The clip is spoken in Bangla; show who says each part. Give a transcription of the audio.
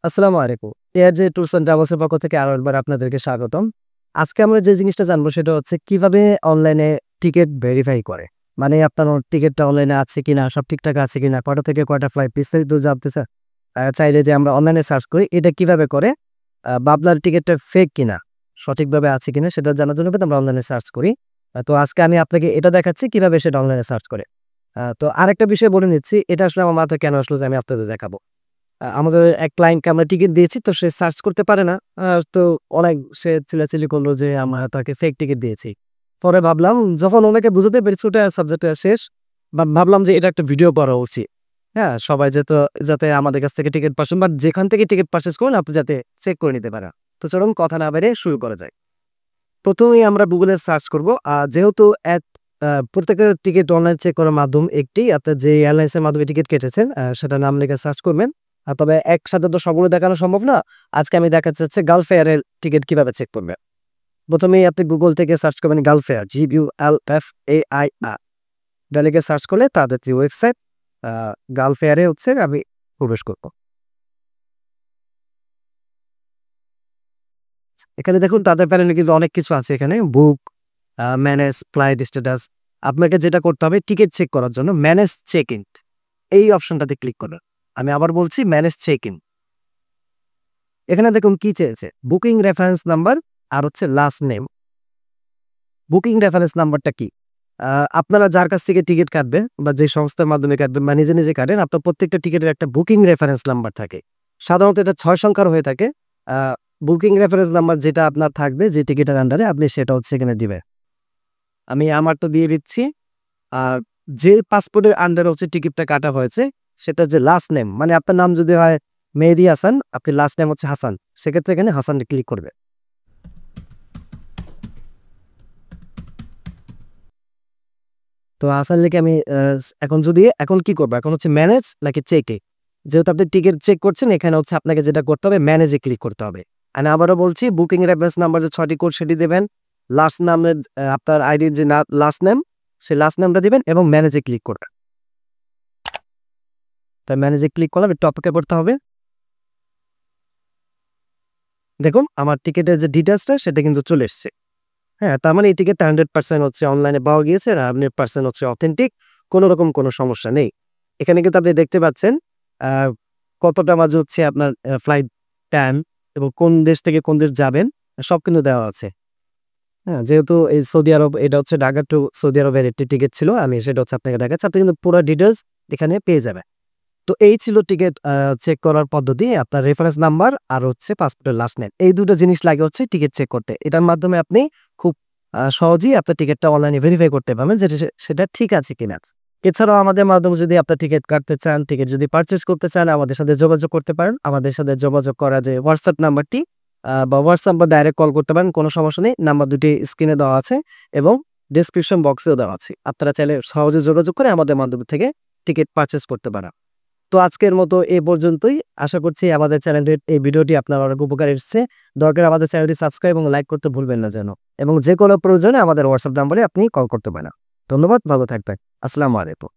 Speaker 1: আসসালামু আলাইকুম। এআরজে ট্যুরস অ্যান্ড ট্রাভেলস এর পক্ষ থেকে আরো একবার আপনাদেরকে স্বাগতম। আজকে আমরা যে জিনিসটা জানবো সেটা হচ্ছে কিভাবে অনলাইনে টিকেট ভেরিফাই করে। মানে আপনার টিকেটটা অনলাইনে আছে কিনা, সব ঠিকঠাক আছে কিনা, কটা থেকে কয়টা ফ্লাইট বিস্তারিত জানতে চাইলে যে আমরা অনলাইনে সার্চ করি, এটা কিভাবে করে বা আপনার টিকেটটা ফেক কিনা, সঠিকভাবে আছে কিনা সেটা জানার জন্য কিন্তু আমরা অনলাইনে সার্চ করি। তো আজকে আমি আপনাকে এটা দেখাচ্ছি কিভাবে সেটা অনলাইনে সার্চ করে। তো আরেকটা বিষয় বলে নিচ্ছি, এটা আসলে আমার মাথায় কেন আসলো যে আমি আপনাদের দেখাবো। আমাদের এক ক্লায়েন্টকে আমরা টিকেট দিয়েছি, তো সে সার্চ করতে পারে না। তো অনেক সে চিল্লাচিল্লি করলো যে আমরা তাকে ফেক টিকেট দিয়েছি। পরে ভাবলাম, যখন ওনাকে বুঝাতে পেরেছি ওটা সাবজেক্টটা শেষ, ভাবলাম যে এটা একটা ভিডিও করা উচিত। হ্যাঁ, সবাই যাতে আমাদের কাছ থেকে টিকেট পারচেজ বা যেখান থেকে টিকেট পারচেজ করেন আপনি যাতে চেক করে নিতে পারেন। তো চলুন কথা না বেরিয়ে শুরু করা যায়। প্রথমেই আমরা গুগলে সার্চ করব। যেহেতু প্রত্যেকের টিকিট অনলাইন চেক করার মাধ্যম একটি, আপনার যে এয়ারলাইন্সের মাধ্যমে টিকিট কেটেছেন সেটা নাম লিখে সার্চ করবেন। তবে একসাথে তো সবগুলো দেখানো সম্ভব না। আজকে আমি দেখাচ্ছি হচ্ছে গালফ এয়ারের টিকিট কিভাবে চেক করবেন। প্রথমেই আপনি গুগল থেকে সার্চ করবেন গালফ এয়ার, GULFAIR। এটা লিখে সার্চ করলে তাদের যে ওয়েবসাইট গালফ এয়ারে হচ্ছে আমি প্রবেশ করব। এখানে দেখুন তাদের প্যানেলে কিন্তু অনেক কিছু আছে। এখানে বুক, ম্যানেজ, ফ্লাইট স্ট্যাটাস। আপনাকে যেটা করতে হবে টিকিট চেক করার জন্য ম্যানেজ চেক ইন এই অপশনটাতে ক্লিক করুন। আমি আবার বলছি ম্যানেজ চেক ইন। এখানে দেখুন কি চেয়েছে, বুকিং রেফারেন্স নাম্বার আর হচ্ছে লাস্ট নেম। বুকিং রেফারেন্স নাম্বারটা কি? আপনারা যার কাছ থেকে টিকিট কাটবে বা যে সংস্থার মাধ্যমে কাটবেন বা নিজে নিজে কাটেন, আপনার প্রত্যেকটা টিকিটের একটা বুকিং রেফারেন্স নাম্বার থাকে। সাধারণত এটা ৬ সংখ্যার হয়ে থাকে। বুকিং রেফারেন্স নাম্বার যেটা আপনার থাকবে যে টিকিটের আন্ডারে, আপনি সেটা হচ্ছে এখানে দিবেন। আমি আমারটা দিয়ে দিচ্ছি। আর যে পাসপোর্টের আন্ডারে হচ্ছে টিকিটটা কাটা হয়েছে সেটা যে লাস্ট নেম, মানে আপনার নাম যদি হয় মেহেদী হাসান, আপনি লাস্ট নেম হচ্ছে হাসান, সেক্ষেত্রে এখানে হাসানটা ক্লিক করবে। তো হাসান লিখে আমি এখন কি করবো, এখন হচ্ছে ম্যানেজ নাকি চেকে। যেহেতু আপনি টিকিট চেক করছেন, এখানে হচ্ছে আপনাকে যেটা করতে হবে ম্যানেজে ক্লিক করতে হবে। আমি আবারও বলছি, বুকিং রেফারেন্স নাম্বার যে 6টি কোড সেটি দেবেন, লাস্ট নামের আপনার আইডির যে লাস্ট নেম সেই লাস্ট নেমটা দিবেন এবং ম্যানেজে ক্লিক করবেন। তাই ম্যানেজে ক্লিক করলাম, একটু অপেক্ষা করতে হবে। দেখুন আমার টিকিটের যে ডিটেলসটা সেটা কিন্তু চলে এসছে। হ্যাঁ, তার মানে এই টিকিটটা 100% হচ্ছে অনলাইনে পাওয়া গিয়েছে আর 100% হচ্ছে অথেন্টিক। কোনো রকম কোনো সমস্যা নেই। এখানে কিন্তু আপনি দেখতে পাচ্ছেন আ কতটা বাজে হচ্ছে আপনার ফ্লাইট টাইম এবং কোন দেশ থেকে কোন দেশ যাবেন সব কিন্তু দেওয়া আছে। হ্যাঁ, যেহেতু এই সৌদি আরব, এটা হচ্ছে ঢাকা টু সৌদি আরবের একটি টিকিট ছিল। আমি সেটা হচ্ছে আপনাকে দেখাচ্ছি। আপনি কিন্তু পুরা ডিটেইলস এখানে পেয়ে যাবেন। তো এই ছিল টিকিট চেক করার পদ্ধতি। আপনার রেফারেন্স নাম্বার আর হচ্ছে পাসপোর্টের লাস্ট নেম। এই ২ টো জিনিস লাগে হচ্ছে টিকিট চেক করতে। এটার মাধ্যমে আপনি খুব সহজেই আপনার টিকিটটা অনলাইনে ভেরিফাই করতে পারবেন যেটা সেটা ঠিক আছে কিনা। এছাড়াও আমাদের মাধ্যমে যদি আপনার টিকিট কাটতে চান, টিকিট যদি পারচেজ করতে চান, আমাদের সাথে যোগাযোগ করতে পারেন। আমাদের সাথে যোগাযোগ করা যে WhatsApp নাম্বারটি বা WhatsApp বা ডাইরেক্ট কল করতে পারেন, কোনো সমস্যা নেই। নাম্বার দুটি স্ক্রিনে দেওয়া আছে এবং ডেসক্রিপশন বক্সেও দেওয়া আছে। আপনারা চাইলে সহজে যোগাযোগ করে আমাদের মাধ্যম থেকে টিকিট পারচেজ করতে পারেন। তো আজকের মতো এ পর্যন্তই। আশা করছি আমাদের চ্যানেলের এই ভিডিওটি আপনার অনেক উপকারে এসেছে। দয়া করে আমাদের চ্যানেলটি সাবস্ক্রাইব এবং লাইক করতে ভুলবেন না যেন। এবং যেকোনো প্রয়োজনে আমাদের WhatsApp নাম্বারে আপনি কল করতে পারেন। ধন্যবাদ, ভালো থাকবেন। আসসালামু আলাইকুম।